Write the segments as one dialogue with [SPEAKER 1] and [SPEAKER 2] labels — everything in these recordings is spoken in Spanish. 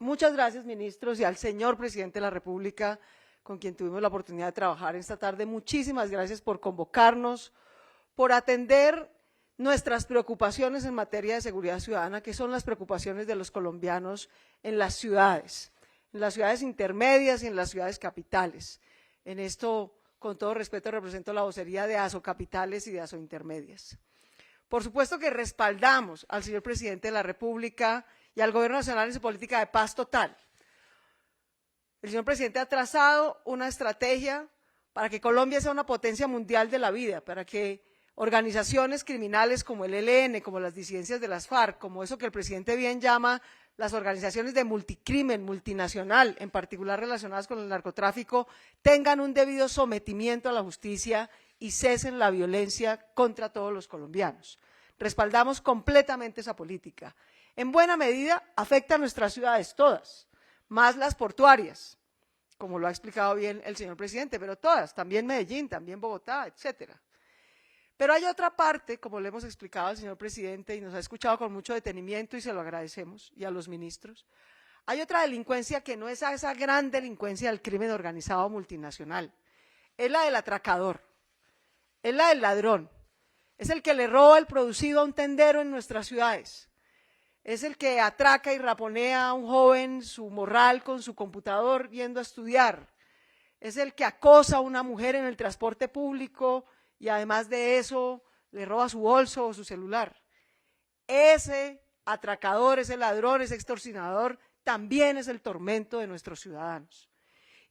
[SPEAKER 1] Muchas gracias, ministros, y al señor presidente de la República, con quien tuvimos la oportunidad de trabajar esta tarde. Muchísimas gracias por convocarnos, por atender nuestras preocupaciones en materia de seguridad ciudadana, que son las preocupaciones de los colombianos en las ciudades intermedias y en las ciudades capitales. En esto, con todo respeto, represento la vocería de Asocapitales y de Asointermedias. Por supuesto que respaldamos al señor presidente de la República y al Gobierno Nacional en su política de paz total. El señor presidente ha trazado una estrategia para que Colombia sea una potencia mundial de la vida, para que organizaciones criminales como el ELN, como las disidencias de las FARC, como eso que el presidente bien llama las organizaciones de multicrimen, multinacional, en particular relacionadas con el narcotráfico, tengan un debido sometimiento a la justicia y cesen la violencia contra todos los colombianos. Respaldamos completamente esa política. En buena medida afecta a nuestras ciudades todas, más las portuarias, como lo ha explicado bien el señor presidente, pero todas, también Medellín, también Bogotá, etcétera. Pero hay otra parte, como le hemos explicado al señor presidente y nos ha escuchado con mucho detenimiento y se lo agradecemos, y a los ministros, hay otra delincuencia que no es esa gran delincuencia del crimen organizado multinacional, es la del atracador, es la del ladrón, es el que le roba el producido a un tendero en nuestras ciudades, es el que atraca y raponea a un joven su morral con su computador yendo a estudiar, es el que acosa a una mujer en el transporte público y además de eso le roba su bolso o su celular. Ese atracador, ese ladrón, ese extorsionador también es el tormento de nuestros ciudadanos.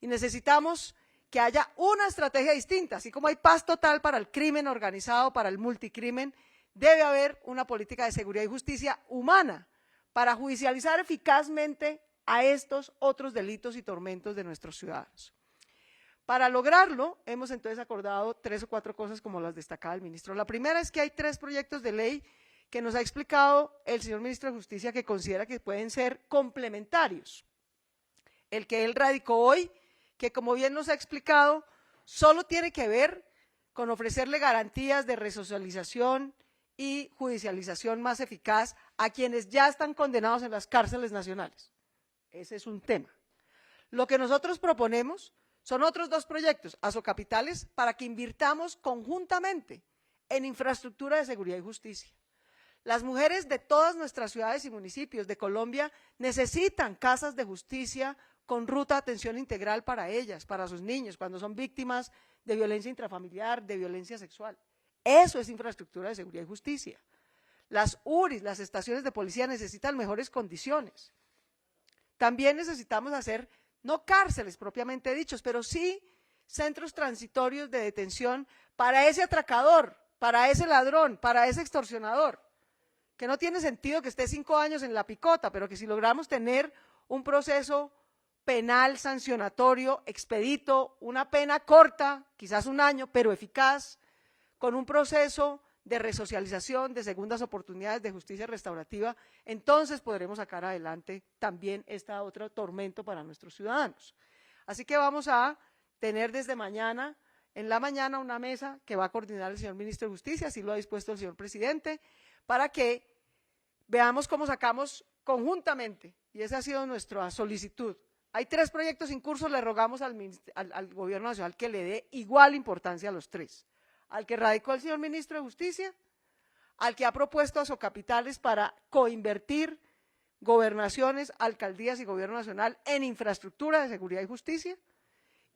[SPEAKER 1] Y necesitamos que haya una estrategia distinta, así como hay paz total para el crimen organizado, para el multicrimen, debe haber una política de seguridad y justicia humana para judicializar eficazmente a estos otros delitos y tormentos de nuestros ciudadanos. Para lograrlo, hemos entonces acordado 3 o 4 cosas como las destacaba el ministro. La primera es que hay 3 proyectos de ley que nos ha explicado el señor ministro de Justicia que considera que pueden ser complementarios. El que él radicó hoy, que como bien nos ha explicado, solo tiene que ver con ofrecerle garantías de resocialización y judicialización más eficaz a quienes ya están condenados en las cárceles nacionales. Ese es un tema. Lo que nosotros proponemos son otros 2 proyectos, Asocapitales, para que invirtamos conjuntamente en infraestructura de seguridad y justicia. Las mujeres de todas nuestras ciudades y municipios de Colombia necesitan casas de justicia con ruta de atención integral para ellas, para sus niños, cuando son víctimas de violencia intrafamiliar, de violencia sexual. Eso es infraestructura de seguridad y justicia. Las URIs, las estaciones de policía necesitan mejores condiciones. También necesitamos hacer no cárceles propiamente dichos, pero sí centros transitorios de detención para ese atracador, para ese ladrón, para ese extorsionador, que no tiene sentido que esté 5 años en la picota, pero que si logramos tener un proceso penal sancionatorio, expedito, una pena corta, quizás 1 año, pero eficaz, con un proceso de resocialización, de segundas oportunidades, de justicia restaurativa, entonces podremos sacar adelante también este otro tormento para nuestros ciudadanos. Así que vamos a tener desde mañana, en la mañana, una mesa que va a coordinar el señor ministro de Justicia, así lo ha dispuesto el señor presidente, para que veamos cómo sacamos conjuntamente, y esa ha sido nuestra solicitud. Hay 3 proyectos en curso, le rogamos al Gobierno Nacional que le dé igual importancia a los 3. Al que radicó el señor ministro de Justicia, al que ha propuesto Asocapitales para coinvertir gobernaciones, alcaldías y gobierno nacional en infraestructura de seguridad y justicia,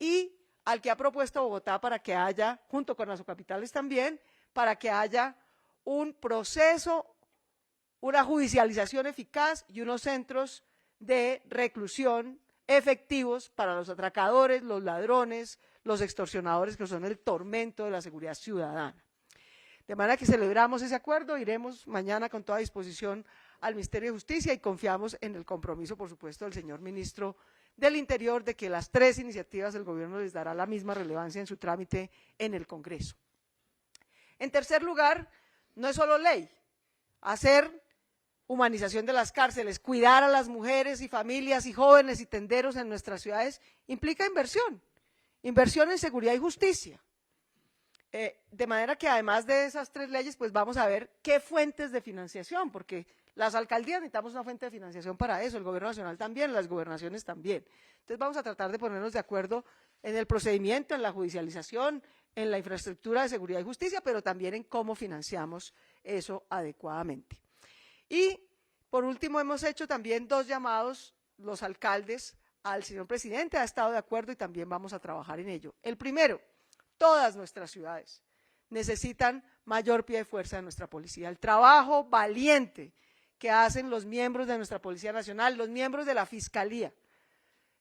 [SPEAKER 1] y al que ha propuesto Bogotá para que haya, junto con Asocapitales también, para que haya un proceso, una judicialización eficaz y unos centros de reclusión efectivos para los atracadores, los ladrones, los extorsionadores, que son el tormento de la seguridad ciudadana. De manera que celebramos ese acuerdo, iremos mañana con toda disposición al Ministerio de Justicia y confiamos en el compromiso, por supuesto, del señor ministro del Interior de que las 3 iniciativas del gobierno les dará la misma relevancia en su trámite en el Congreso. En tercer lugar, no es solo ley, hacer humanización de las cárceles, cuidar a las mujeres y familias y jóvenes y tenderos en nuestras ciudades implica inversión en seguridad y justicia. De manera que además de esas 3 leyes, pues vamos a ver qué fuentes de financiación, porque Las alcaldías necesitamos una fuente de financiación para eso, el gobierno nacional también, las gobernaciones también. Entonces vamos a tratar de ponernos de acuerdo en el procedimiento, en la judicialización, en la infraestructura de seguridad y justicia, pero también en cómo financiamos eso adecuadamente. Y por último hemos hecho también 2 llamados, los alcaldes, al señor presidente, ha estado de acuerdo y también vamos a trabajar en ello. El primero, todas nuestras ciudades necesitan mayor pie de fuerza de nuestra policía. El trabajo valiente que hacen los miembros de nuestra Policía Nacional, los miembros de la Fiscalía,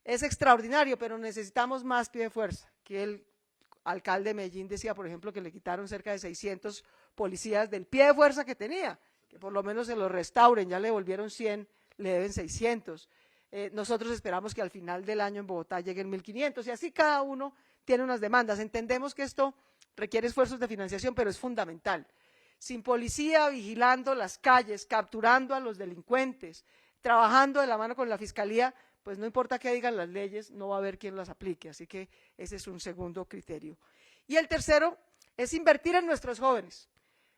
[SPEAKER 1] es extraordinario, pero necesitamos más pie de fuerza. Que el alcalde de Medellín decía, por ejemplo, que le quitaron cerca de 600 policías del pie de fuerza que tenía, que por lo menos se lo restauren, ya le devolvieron 100, le deben 600. Nosotros esperamos que al final del año en Bogotá lleguen 1.500 y así cada uno tiene unas demandas. Entendemos que esto requiere esfuerzos de financiación, pero es fundamental. Sin policía vigilando las calles, capturando a los delincuentes, trabajando de la mano con la Fiscalía, pues no importa qué digan las leyes, no va a haber quien las aplique. Así que ese es un segundo criterio. Y el tercero es invertir en nuestros jóvenes.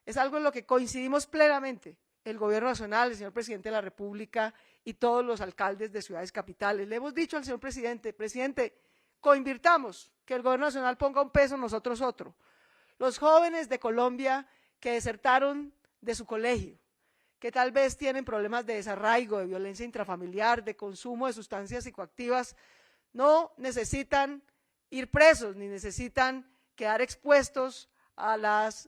[SPEAKER 1] Es algo en lo que coincidimos plenamente el Gobierno Nacional, el señor Presidente de la República y todos los alcaldes de ciudades capitales. Le hemos dicho al señor Presidente, presidente, coinvirtamos, que el Gobierno Nacional ponga un peso, nosotros otro. Los jóvenes de Colombia que desertaron de su colegio, que tal vez tienen problemas de desarraigo, de violencia intrafamiliar, de consumo de sustancias psicoactivas, no necesitan ir presos ni necesitan quedar expuestos a las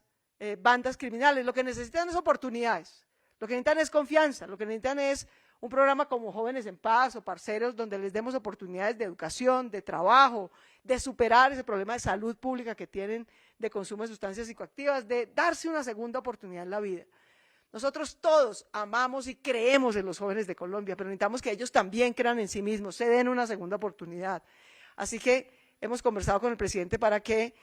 [SPEAKER 1] bandas criminales. Lo que necesitan es oportunidades, lo que necesitan es confianza, lo que necesitan es un programa como Jóvenes en Paz o Parceros, donde les demos oportunidades de educación, de trabajo, de superar ese problema de salud pública que tienen de consumo de sustancias psicoactivas, de darse una segunda oportunidad en la vida. Nosotros todos amamos y creemos en los jóvenes de Colombia, pero necesitamos que ellos también crean en sí mismos, se den una segunda oportunidad. Así que hemos conversado con el presidente para que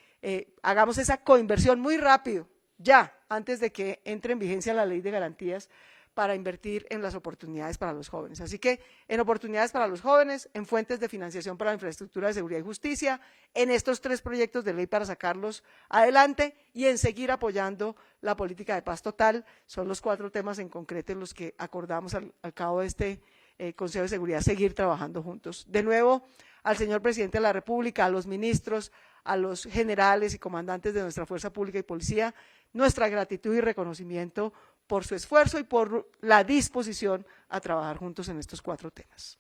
[SPEAKER 1] hagamos esa coinversión muy rápido, ya, antes de que entre en vigencia la ley de garantías, para invertir en las oportunidades para los jóvenes. Así que en oportunidades para los jóvenes, en fuentes de financiación para la infraestructura de seguridad y justicia, en estos 3 proyectos de ley para sacarlos adelante y en seguir apoyando la política de paz total. Son los 4 temas en concreto en los que acordamos al cabo de este Consejo de Seguridad seguir trabajando juntos. De nuevo, al señor presidente de la República, a los ministros, a los generales y comandantes de nuestra Fuerza Pública y Policía, nuestra gratitud y reconocimiento por su esfuerzo y por la disposición a trabajar juntos en estos 4 temas.